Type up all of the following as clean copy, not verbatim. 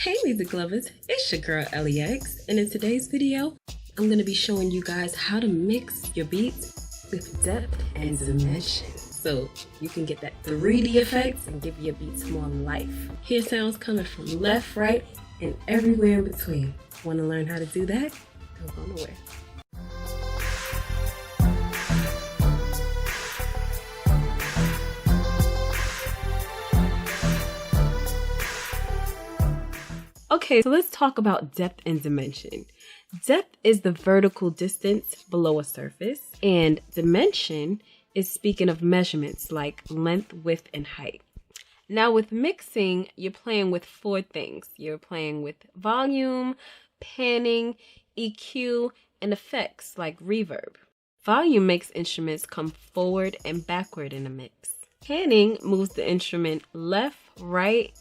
Hey music lovers, it's your girl Elle X, and in today's video, I'm going to be showing you guys how to mix your beats with depth and dimension, so you can get that 3D effect and give your beats more life. Hear sounds coming from left, right, and everywhere in between. Want to learn how to do that? Don't go nowhere. Okay, so let's talk about depth and dimension. Depth is the vertical distance below a surface, and dimension is speaking of measurements like length, width, and height. Now with mixing, you're playing with four things. You're playing with volume, panning, EQ, and effects like reverb. Volume makes instruments come forward and backward in a mix. Panning moves the instrument left, right,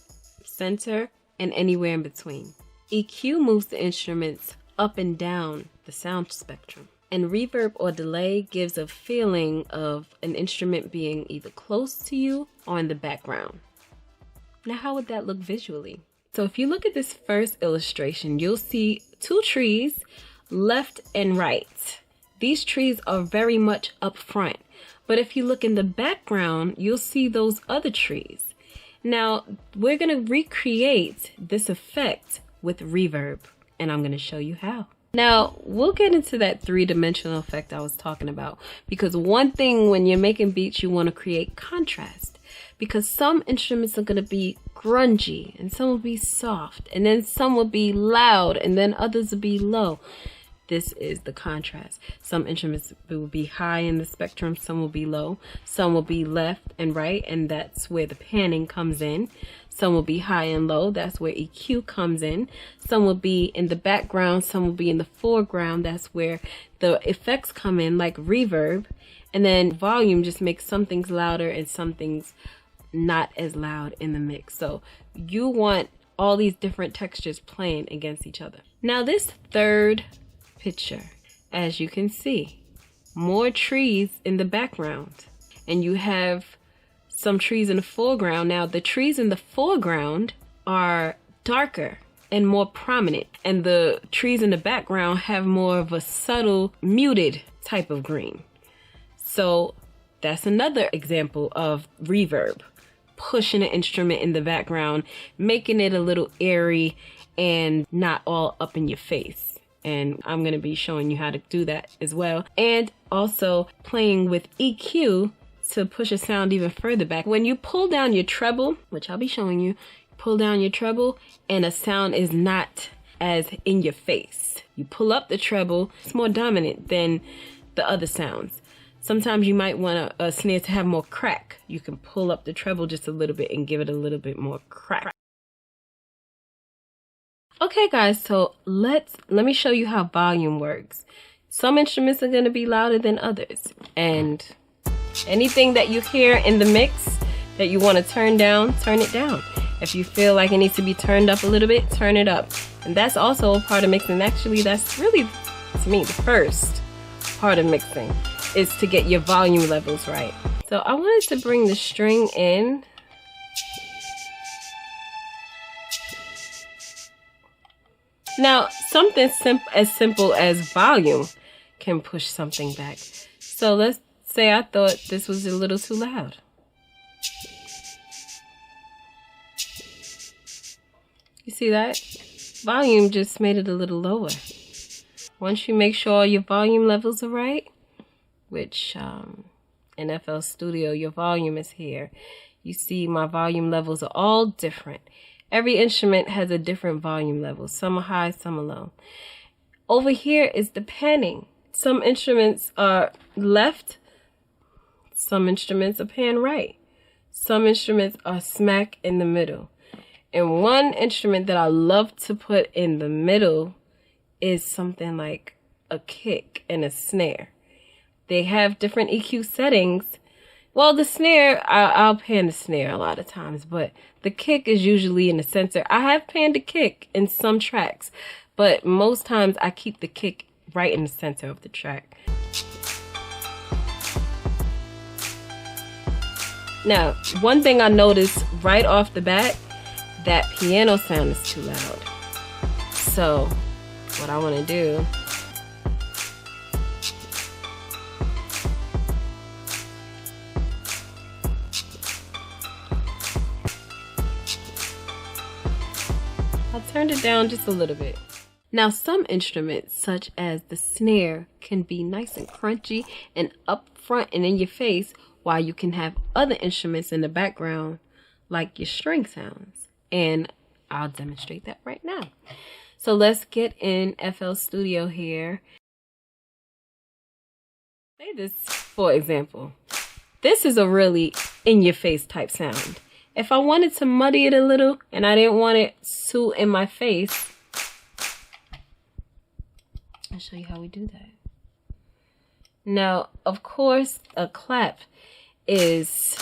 center, and anywhere in between. EQ moves the instruments up and down the sound spectrum. And reverb or delay gives a feeling of an instrument being either close to you or in the background. Now, how would that look visually? So if you look at this first illustration, you'll see two trees, left and right. These trees are very much up front. But if you look in the background, you'll see those other trees. Now, we're going to recreate this effect with reverb, and I'm going to show you how. Now, we'll get into that three-dimensional effect I was talking about, because one thing when you're making beats, you want to create contrast, because some instruments are going to be grungy, and some will be soft, and then some will be loud, and then others will be low. This is the contrast. Some instruments will be high in the spectrum, some will be low, some will be left and right, and that's where the panning comes in. Some will be high and low, that's where EQ comes in. Some will be in the background, some will be in the foreground, that's where the effects come in, like reverb. And then volume just makes some things louder and some things not as loud in the mix. So you want all these different textures playing against each other. Now this third picture, as you can see, more trees in the background, and you have some trees in the foreground. Now the trees in the foreground are darker and more prominent, and the trees in the background have more of a subtle muted type of green. So that's another example of reverb, pushing an instrument in the background, making it a little airy and not all up in your face. And I'm going to be showing you how to do that as well. And also playing with EQ to push a sound even further back. When you pull down your treble, which I'll be showing you, pull down your treble and a sound is not as in your face. You pull up the treble, it's more dominant than the other sounds. Sometimes you might want a snare to have more crack. You can pull up the treble just a little bit and give it a little bit more crack. Okay guys, so let me show you how volume works. Some instruments are going to be louder than others, and anything that you hear in the mix that you want to turn down, turn it down. If you feel like it needs to be turned up a little bit, turn it up. And that's also a part of mixing. Actually, that's really, to me, the first part of mixing is to get your volume levels right. So I wanted to bring the string in. Now, something as simple as volume can push something back. So let's say I thought this was a little too loud. You see that? Volume just made it a little lower. Once you make sure your volume levels are right, which in FL Studio, your volume is here. You see my volume levels are all different. Every instrument has a different volume level. Some are high, some are low. Over here is the panning. Some instruments are left. Some instruments are pan right. Some instruments are smack in the middle. And one instrument that I love to put in the middle is something like a kick and a snare. They have different EQ settings. Well, the snare, I'll pan the snare a lot of times, but the kick is usually in the center. I have panned the kick in some tracks, but most times I keep the kick right in the center of the track. Now, one thing I noticed right off the bat, that piano sound is too loud. So what I want to do, I'll turn it down just a little bit. Now some instruments, such as the snare, can be nice and crunchy and up front and in your face, while you can have other instruments in the background like your string sounds. And I'll demonstrate that right now. So let's get in FL Studio here. Say this for example. This is a really in-your-face type sound. If I wanted to muddy it a little and I didn't want it too in my face, I'll show you how we do that. Now, of course, a clap it's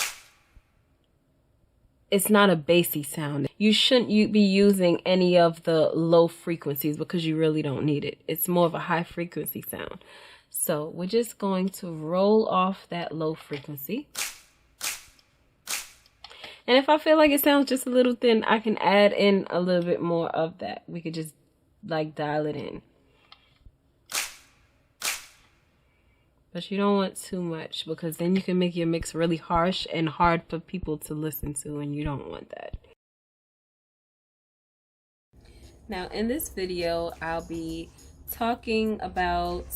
not a bassy sound. You shouldn't be using any of the low frequencies because you really don't need it. It's more of a high frequency sound. So we're just going to roll off that low frequency. And if I feel like it sounds just a little thin, I can add in a little bit more of that. We could just like dial it in. But you don't want too much because then you can make your mix really harsh and hard for people to listen to, and you don't want that. Now in this video, I'll be talking about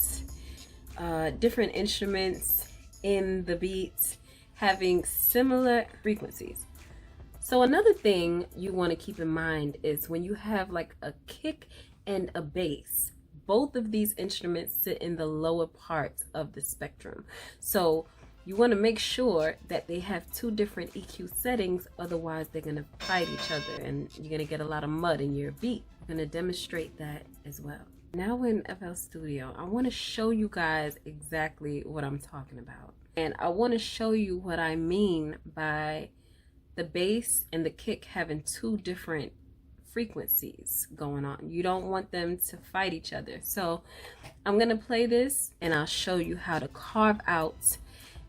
different instruments in the beats having similar frequencies. So another thing you want to keep in mind is when you have like a kick and a bass, both of these instruments sit in the lower parts of the spectrum. So you want to make sure that they have two different EQ settings, otherwise they're going to fight each other and you're going to get a lot of mud in your beat. I'm going to demonstrate that as well. Now in FL Studio, I want to show you guys exactly what I'm talking about. And I want to show you what I mean by the bass and the kick having two different frequencies going on. You don't want them to fight each other. So I'm going to play this and I'll show you how to carve out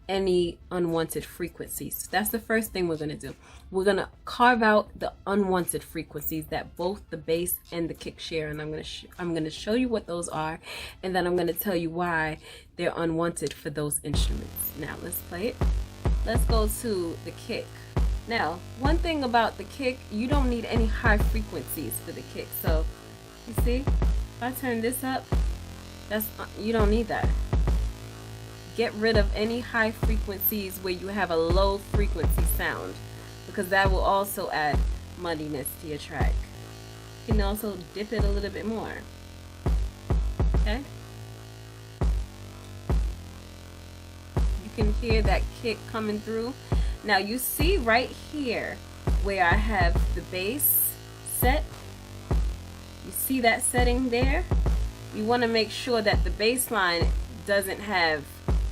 any unwanted frequencies. That's the first thing we're going to do. We're going to carve out the unwanted frequencies that both the bass and the kick share, and I'm going to show you what those are, and then I'm going to tell you why they're unwanted for those instruments. Now let's play it. Let's go to the kick. Now, one thing about the kick, you don't need any high frequencies for the kick. So, you see, if I turn this up, you don't need that. Get rid of any high frequencies where you have a low frequency sound, because that will also add muddiness to your track. You can also dip it a little bit more. Okay? You can hear that kick coming through. Now you see right here where I have the bass set. You see that setting there? You want to make sure that the bass line doesn't have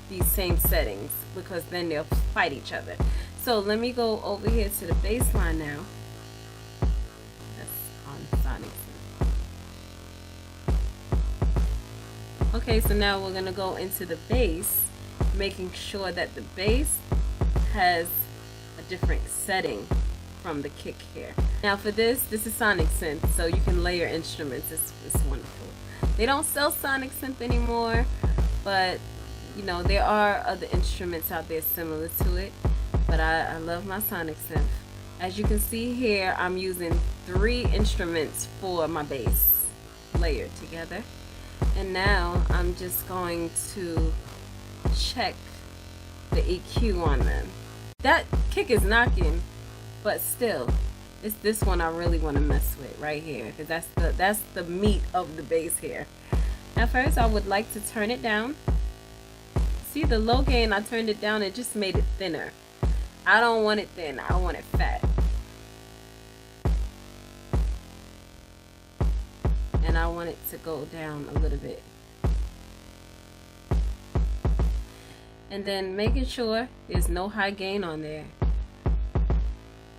these same settings, because then they'll fight each other. So let me go over here to the bass line now. That's on Sonic Synth. Okay, so now we're going to go into the bass, making sure that the bass has a different setting from the kick here. Now for this is Sonic Synth, so you can layer instruments. It's wonderful. They don't sell Sonic Synth anymore, but you know, there are other instruments out there similar to it, but I love my Sonic Synth. As you can see here, I'm using 3 instruments for my bass layered together. And now I'm just going to check the EQ on them. That kick is knocking, but still, it's this one I really want to mess with right here, because that's the meat of the bass here. Now first I would like to turn it down. See the low gain, I turned it down, it just made it thinner. I don't want it thin, I want it fat. And I want it to go down a little bit. And then making sure there's no high gain on there.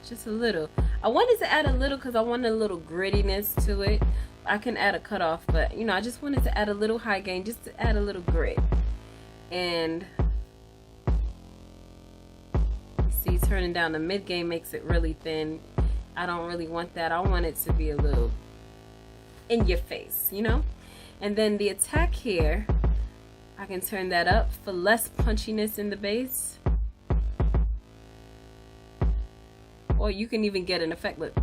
Just a little. I wanted to add a little because I wanted a little grittiness to it. I can add a cutoff, but you know, I just wanted to add a little high gain just to add a little grit. And you see, turning down the mid gain makes it really thin. I don't really want that. I want it to be a little in your face, you know? And then the attack here, I can turn that up for less punchiness in the bass. Or you can even get an effect. Look.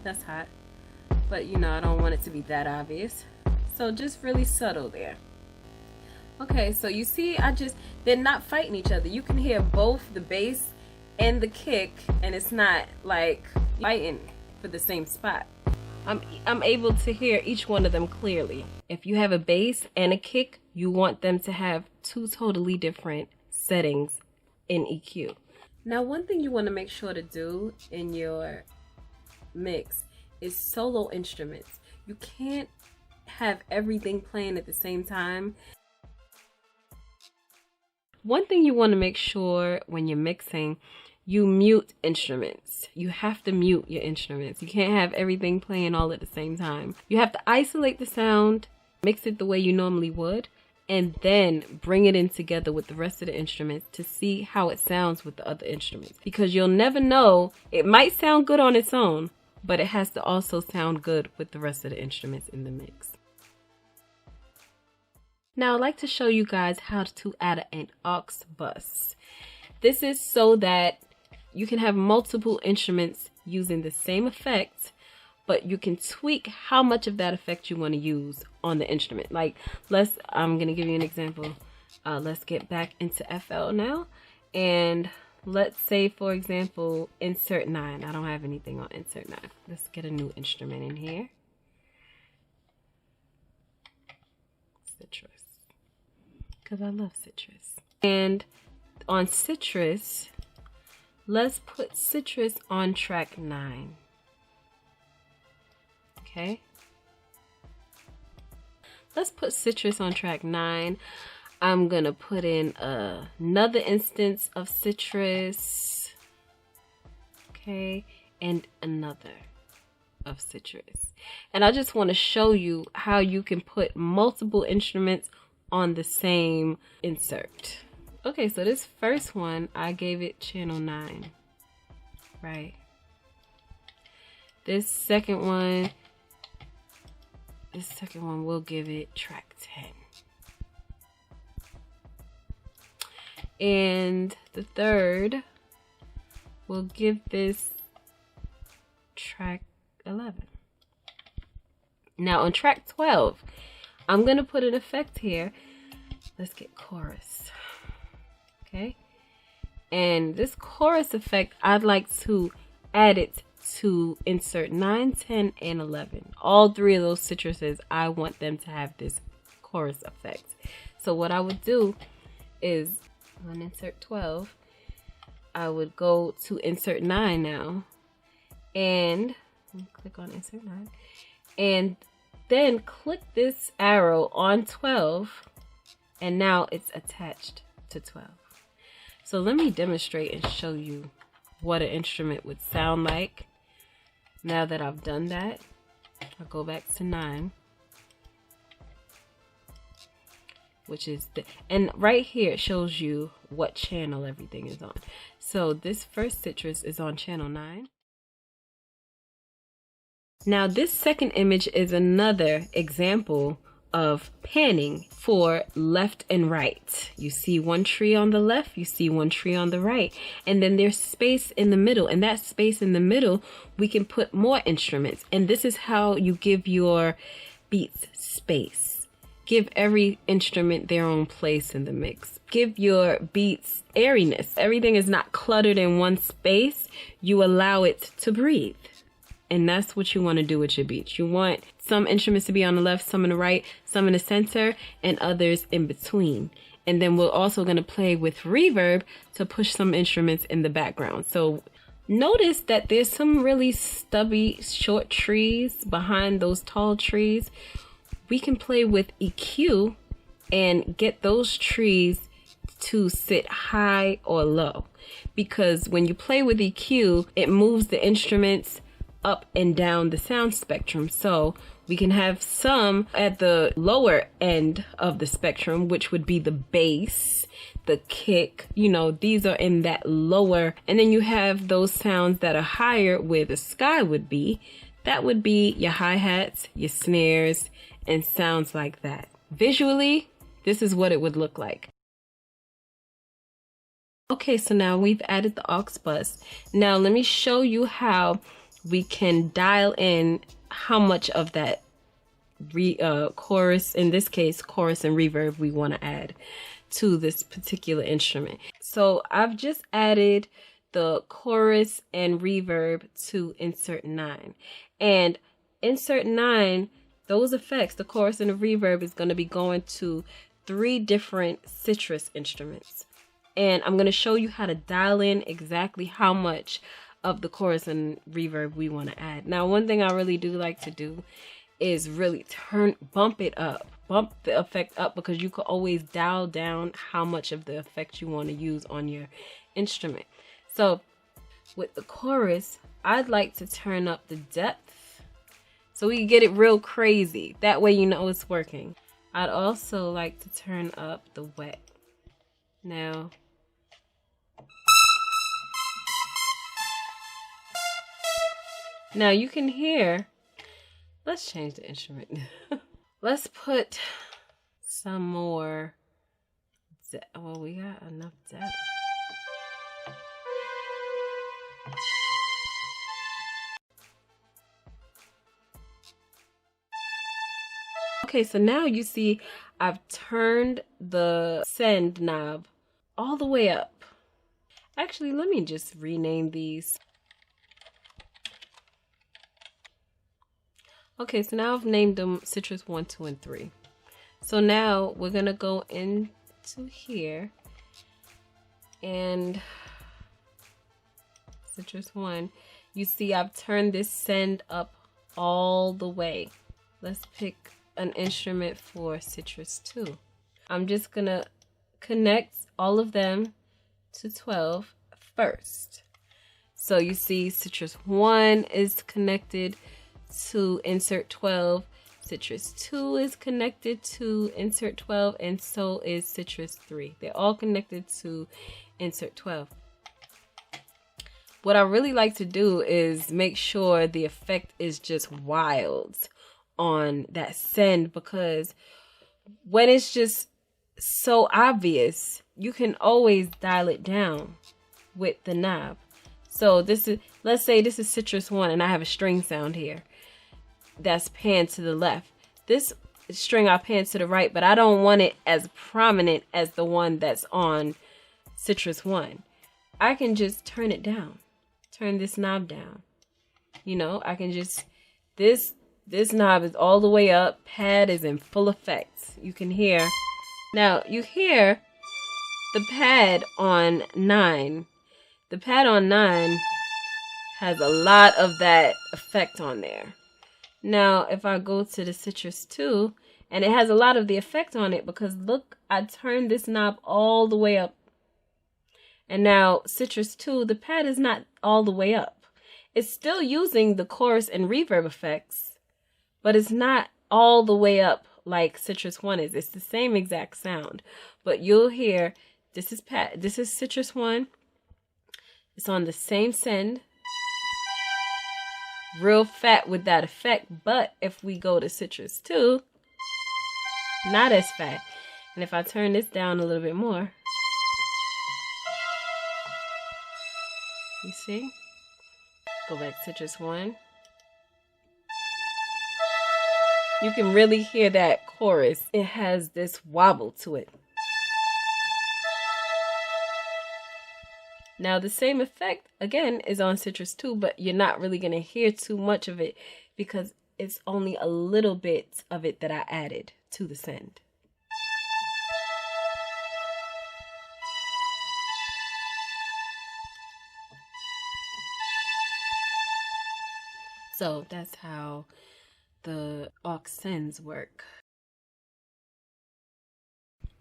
That's hot. But you know, I don't want it to be that obvious. So just really subtle there. Okay, so you see, they're not fighting each other. You can hear both the bass and the kick, and it's not like fighting for the same spot. I'm able to hear each one of them clearly. If you have a bass and a kick, you want them to have two totally different settings in EQ. Now, one thing you want to make sure to do in your mix is solo instruments. You can't have everything playing at the same time. One thing you want to make sure when you're mixing, you mute instruments. You have to mute your instruments. You can't have everything playing all at the same time. You have to isolate the sound, mix it the way you normally would, and then bring it in together with the rest of the instruments to see how it sounds with the other instruments. Because you'll never know, it might sound good on its own, but it has to also sound good with the rest of the instruments in the mix. Now I'd like to show you guys how to add an aux bus. This is so that you can have multiple instruments using the same effect, but you can tweak how much of that effect you want to use on the instrument. Like, I'm going to give you an example. Let's get back into FL now. And let's say, for example, insert 9. I don't have anything on insert 9. Let's get a new instrument in here. Citrus. Because I love citrus. And on citrus, let's put citrus on track 9. Okay. Let's put citrus on track 9. I'm gonna put in another instance of citrus. Okay, and another of citrus. And I just want to show you how you can put multiple instruments on the same insert. Okay, so this first one, I gave it channel 9, right? This second one we'll give it track 10. And the third, we'll give this track 11. Now on track 12, I'm gonna put an effect here. Let's get chorus. Okay, and this chorus effect, I'd like to add it to insert 9, 10, and 11. All three of those citruses, I want them to have this chorus effect. So what I would do is on insert 12, I would go to insert 9 now, and click on insert 9, and then click this arrow on 12, and now it's attached to 12. So let me demonstrate and show you what an instrument would sound like. Now that I've done that, I'll go back to 9, which is and right here it shows you what channel everything is on. So this first citrus is on channel 9. Now this second image is another example of panning for left and right. You see one tree on the left, you see one tree on the right, and then there's space in the middle, and that space in the middle we can put more instruments. And this is how you give your beats space. Give every instrument their own place in the mix. Give your beats airiness. Everything is not cluttered in one space. You allow it to breathe. And that's what you want to do with your beats. You want some instruments to be on the left, some in the right, some in the center, and others in between. And then we're also going to play with reverb to push some instruments in the background. So notice that there's some really stubby, short trees behind those tall trees. We can play with EQ and get those trees to sit high or low. Because when you play with EQ, it moves the instruments up and down the sound spectrum. So We can have some at the lower end of the spectrum, which would be the bass, the kick, you know, these are in that lower. And then you have those sounds that are higher where the sky would be. That would be your hi-hats, your snares, and sounds like that. Visually, this is what it would look like. Okay, so now we've added the aux bus. Now let me show you how we can dial in how much of that chorus, in this case, chorus and reverb we want to add to this particular instrument. So I've just added the chorus and reverb to insert 9. And insert 9, those effects, the chorus and the reverb, is going to be going to 3 different citrus instruments. And I'm going to show you how to dial in exactly how much of the chorus and reverb we want to add. Now, one thing I really do like to do is really bump it up, bump the effect up, because you can always dial down how much of the effect you want to use on your instrument. So with the chorus, I'd like to turn up the depth so we can get it real crazy. That way you know it's working. I'd also like to turn up the wet. Now, you can hear, let's change the instrument. Let's put some more, well, we got enough depth. Okay, so now you see I've turned the send knob all the way up. Actually, let me just rename these. Okay, so now I've named them Citrus 1, 2, and 3. So now we're gonna go into here and Citrus 1. You see I've turned this send up all the way. Let's pick an instrument for Citrus 2. I'm just gonna connect all of them to 12 first. So you see Citrus 1 is connected to insert 12, Citrus 2 is connected to insert 12, and so is Citrus 3. They're all connected to insert 12. What I really like to do is make sure the effect is just wild on that send, because when it's just so obvious, you can always dial it down with the knob. So this is, let's say this is Citrus 1 and I have a string sound here that's panned to the left. This string I pan to the right, but I don't want it as prominent as the one that's on Citrus 1. I can just turn it down, turn this knob down. You know, I can just, this knob is all the way up, pad is in full effect. You can hear, now you hear the pad on 9. The pad on 9 has a lot of that effect on there. Now, if I go to the Citrus 2, and it has a lot of the effect on it because look, I turned this knob all the way up. And now Citrus 2, the pad is not all the way up. It's still using the chorus and reverb effects, but it's not all the way up like Citrus 1 is. It's the same exact sound, but you'll hear this is Citrus 1. It's on the same send, real fat with that effect. But if we go to Citrus 2, not as fat. And if I turn this down a little bit more, you see? Go back to Citrus 1. You can really hear that chorus. It has this wobble to it. Now the same effect again is on Citrus 2, but you're not really going to hear too much of it because it's only a little bit of it that I added to the send. So that's how the aux sends work.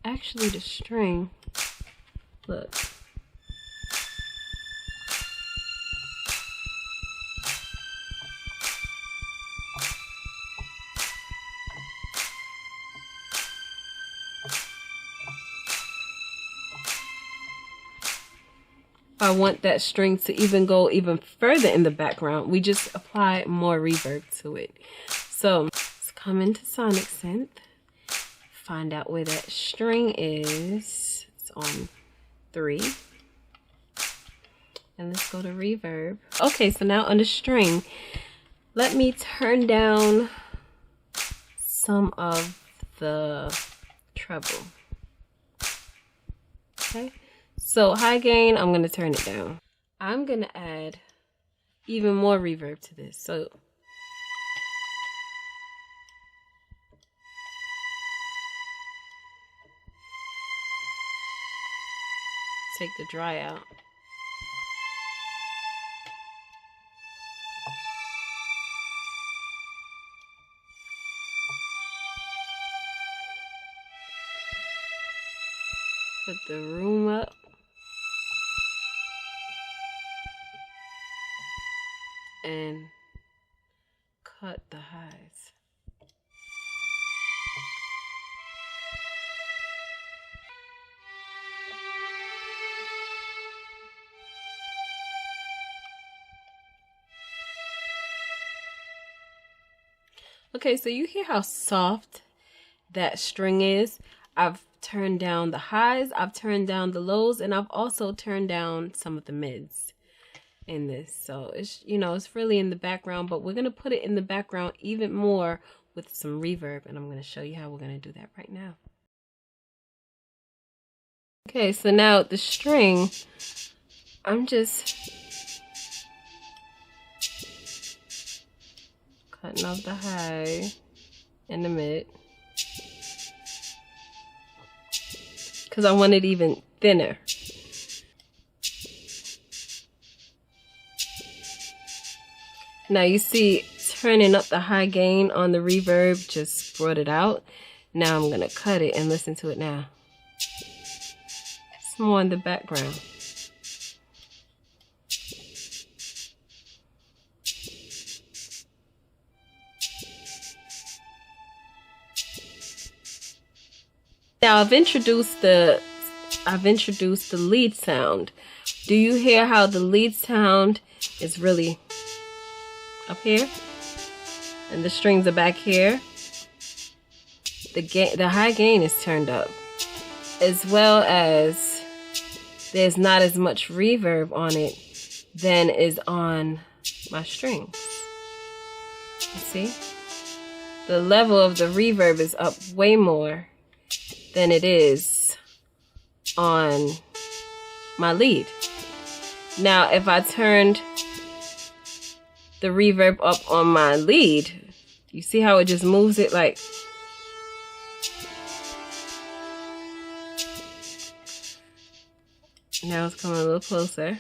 Actually, the string, look. If I want that string to even go even further in the background, we just apply more reverb to it. So let's come into Sonic Synth, find out where that string is. It's on 3. And let's go to reverb. Okay, so now on the string, let me turn down some of the treble. Okay, so high gain, I'm gonna turn it down. I'm gonna add even more reverb to this. So take the dry out. Put the room up. And cut the highs. Okay, so you hear how soft that string is. I've turned down the highs, I've turned down the lows, and I've also turned down some of the mids in this. So it's, you know, it's really in the background, but we're going to put it in the background even more with some reverb, and I'm going to show you how we're going to do that right now. Okay, so now the string, I'm just cutting off the high and the mid because I want it even thinner. Now you see turning up the high gain on the reverb just brought it out. Now I'm gonna cut it and listen to it now. It's more in the background. Now I've introduced the lead sound. Do you hear how the lead sound is really up here and the strings are back here? The high gain is turned up, as well as there's not as much reverb on it than is on my strings. You see? The level of the reverb is up way more than it is on my lead. Now, if I turned the reverb up on my lead, you see how it just moves it like. Now it's coming a little closer.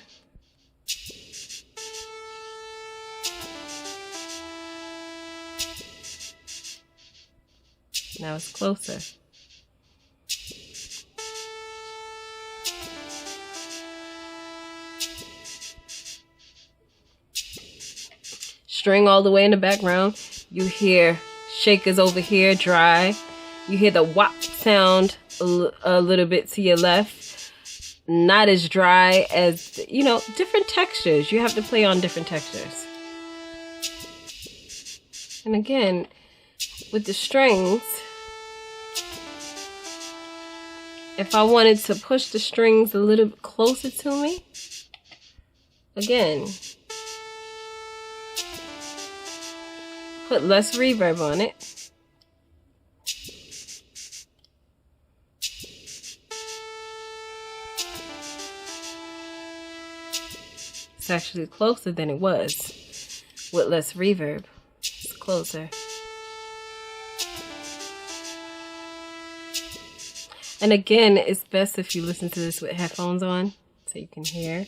Now it's closer. String all the way in the background. You hear shakers over here, dry. You hear the whop sound a little bit to your left. Not as dry as, you know, different textures. You have to play on different textures. And again, with the strings, if I wanted to push the strings a little bit closer to me, again, put less reverb on it. It's actually closer than it was with less reverb. It's closer. And again, it's best if you listen to this with headphones on so you can hear.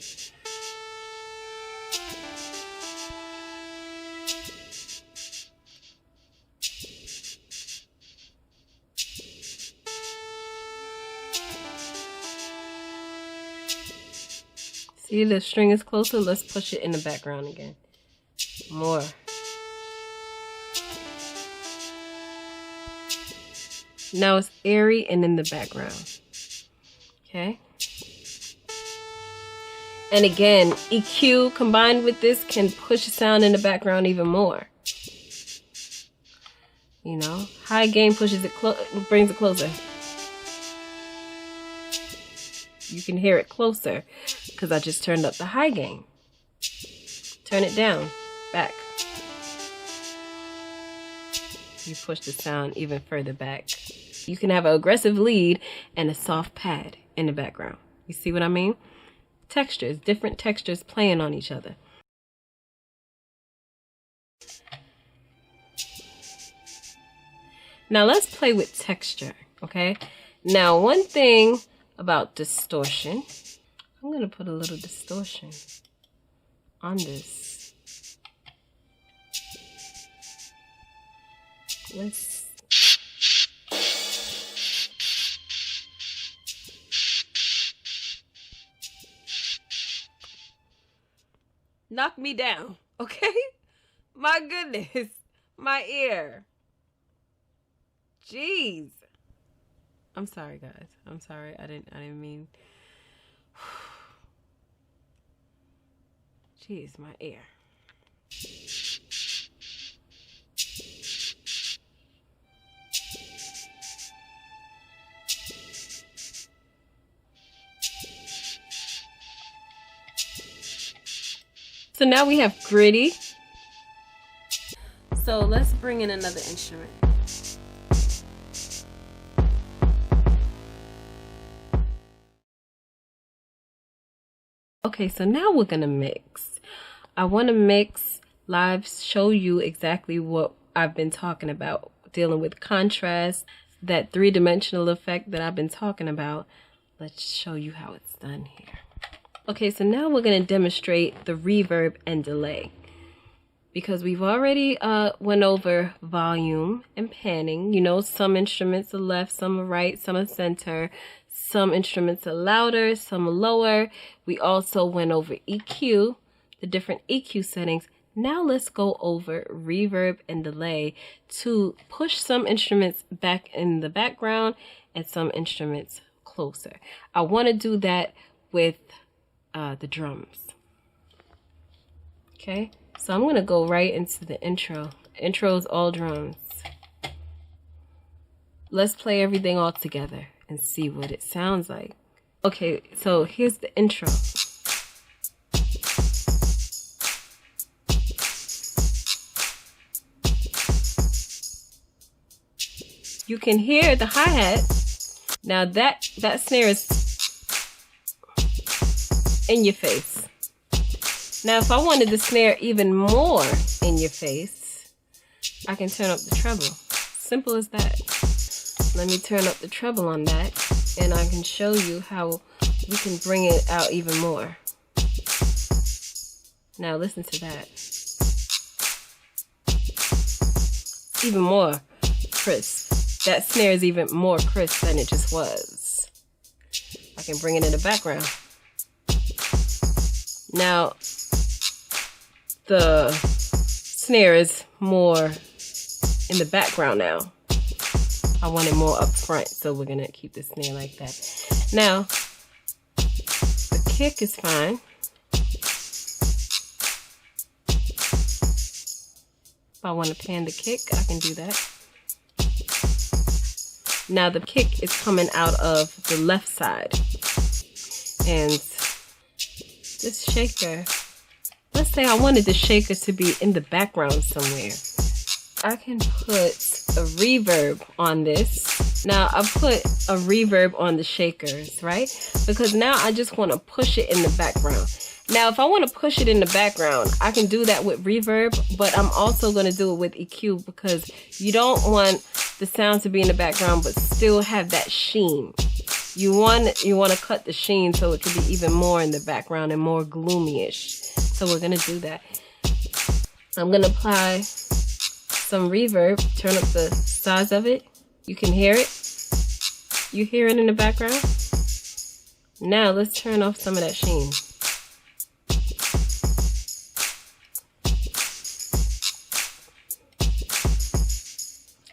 See, the string is closer. Let's push it in the background again. More. Now it's airy and in the background. Okay? And again, EQ combined with this can push the sound in the background even more. You know, high gain pushes it brings it closer. You can hear it closer because I just turned up the high gain. Turn it down, back. You push the sound even further back. You can have an aggressive lead and a soft pad in the background. You see what I mean? Textures, different textures playing on each other. Now let's play with texture, okay? Now one thing about distortion, I'm gonna put a little distortion on this. Let's knock me down, okay? My goodness, my ear. Jeez. I'm sorry, guys. I'm sorry. I didn't mean. Jeez, my ear. So now we have gritty. So let's bring in another instrument. Okay, so now we're gonna mix. I want to mix live, show you exactly what I've been talking about, dealing with contrast, that three-dimensional effect that I've been talking about. Let's show you how it's done here. Okay, so now we're going to demonstrate the reverb and delay. Because we've already went over volume and panning. You know, some instruments are left, some are right, some are center. Some instruments are louder, some are lower. We also went over EQ, the different EQ settings. Now let's go over reverb and delay to push some instruments back in the background and some instruments closer. I want to do that with the drums. Okay, so I'm going to go right into the intro. Intro is all drums. Let's play everything all together and see what it sounds like. Okay, so here's the intro. You can hear the hi-hat. Now that snare is in your face. Now if I wanted the snare even more in your face, I can turn up the treble. Simple as that. Let me turn up the treble on that and I can show you how we can bring it out even more. Now listen to that. Even more crisp. That snare is even more crisp than it just was. I can bring it in the background. Now, the snare is more in the background now. I want it more up front, so we're going to keep the snare like that. Now, the kick is fine. If I want to pan the kick, I can do that. Now, the kick is coming out of the left side. And this shaker, let's say I wanted the shaker to be in the background somewhere. I can put a reverb on this. Now I put a reverb on the shakers, right? Because now I just want to push it in the background. Now if I want to push it in the background, I can do that with reverb, but I'm also going to do it with EQ because you don't want the sound to be in the background but still have that sheen. You want to cut the sheen so it can be even more in the background and more gloomy-ish. So we're going to do that. I'm going to apply some reverb, turn up the size of it. You can hear it. You hear it in the background. Now let's turn off some of that sheen.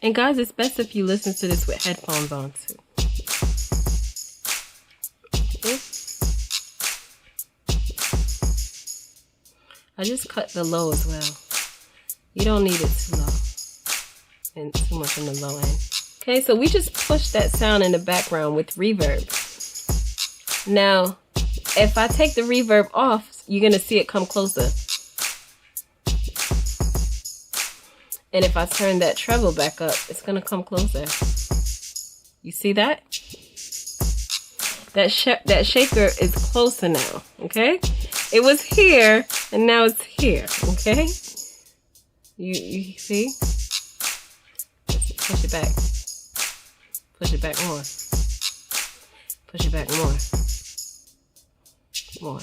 And guys, it's best if you listen to this with headphones on too. I just cut the low as well. You don't need it too low and too much on the low end. Okay, so we just pushed that sound in the background with reverb. Now, if I take the reverb off, you're gonna see it come closer. And if I turn that treble back up, it's gonna come closer. You see that? That shaker is closer now, okay? It was here, and now it's here, okay? You see? Push it back. Push it back more. Push it back more. More.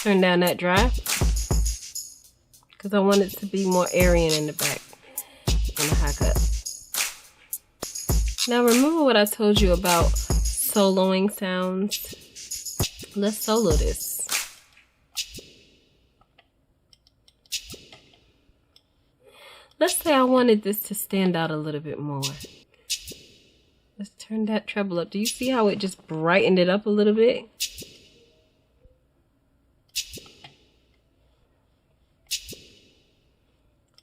Turn down that drive because I want it to be more Aryan in the back in the high cut. Now remember what I told you about soloing sounds? Let's solo this. Let's say I wanted this to stand out a little bit more. Let's turn that treble up. Do you see how it just brightened it up a little bit?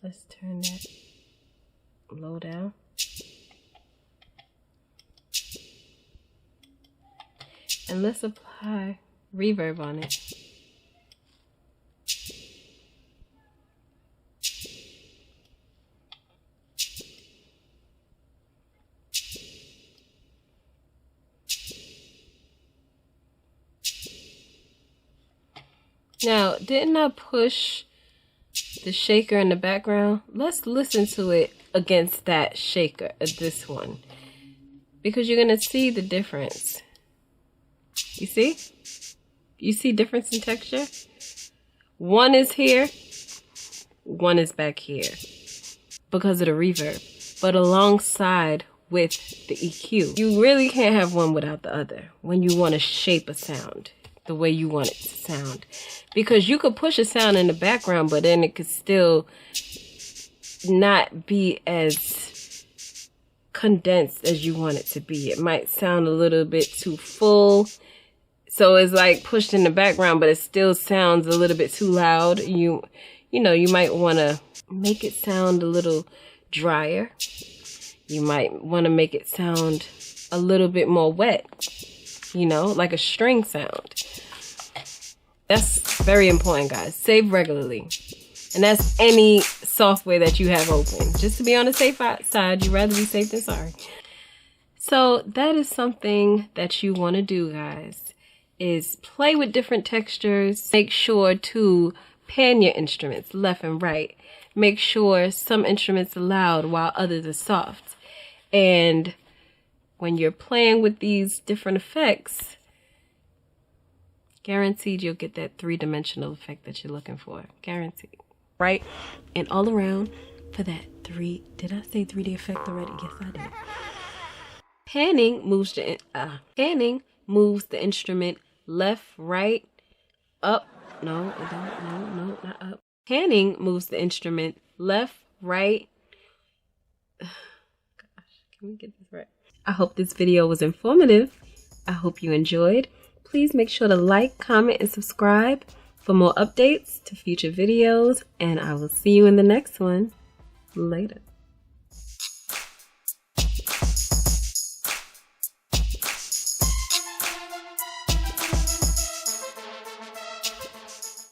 Let's turn that low down. And let's apply reverb on it. Now, didn't I push the shaker in the background? Let's listen to it against that shaker, this one, because you're gonna see the difference. You see? You see difference in texture? One is here, one is back here because of the reverb, but alongside with the EQ. You really can't have one without the other when you want to shape a sound the way you want it to sound, because you could push a sound in the background, but then it could still not be as condensed as you want it to be. It might sound a little bit too full, so it's like pushed in the background, but it still sounds a little bit too loud. You know, you might want to make it sound a little drier. You might want to make it sound a little bit more wet, you know, like a string sound. That's very important, guys. Save regularly. And that's any software that you have open. Just to be on the safe side, you'd rather be safe than sorry. So that is something that you want to do, guys, is play with different textures. Make sure to pan your instruments left and right. Make sure some instruments are loud while others are soft. And when you're playing with these different effects, guaranteed you'll get that three-dimensional effect that you're looking for. Guaranteed. Right? And all around for that did I say 3D effect already? Yes, I did. Panning moves the instrument left, right, up. No, it don't. No, not up. Panning moves the instrument left, right. Gosh, can we get this right? I hope this video was informative. I hope you enjoyed. Please make sure to like, comment, and subscribe for more updates to future videos. And I will see you in the next one. Later.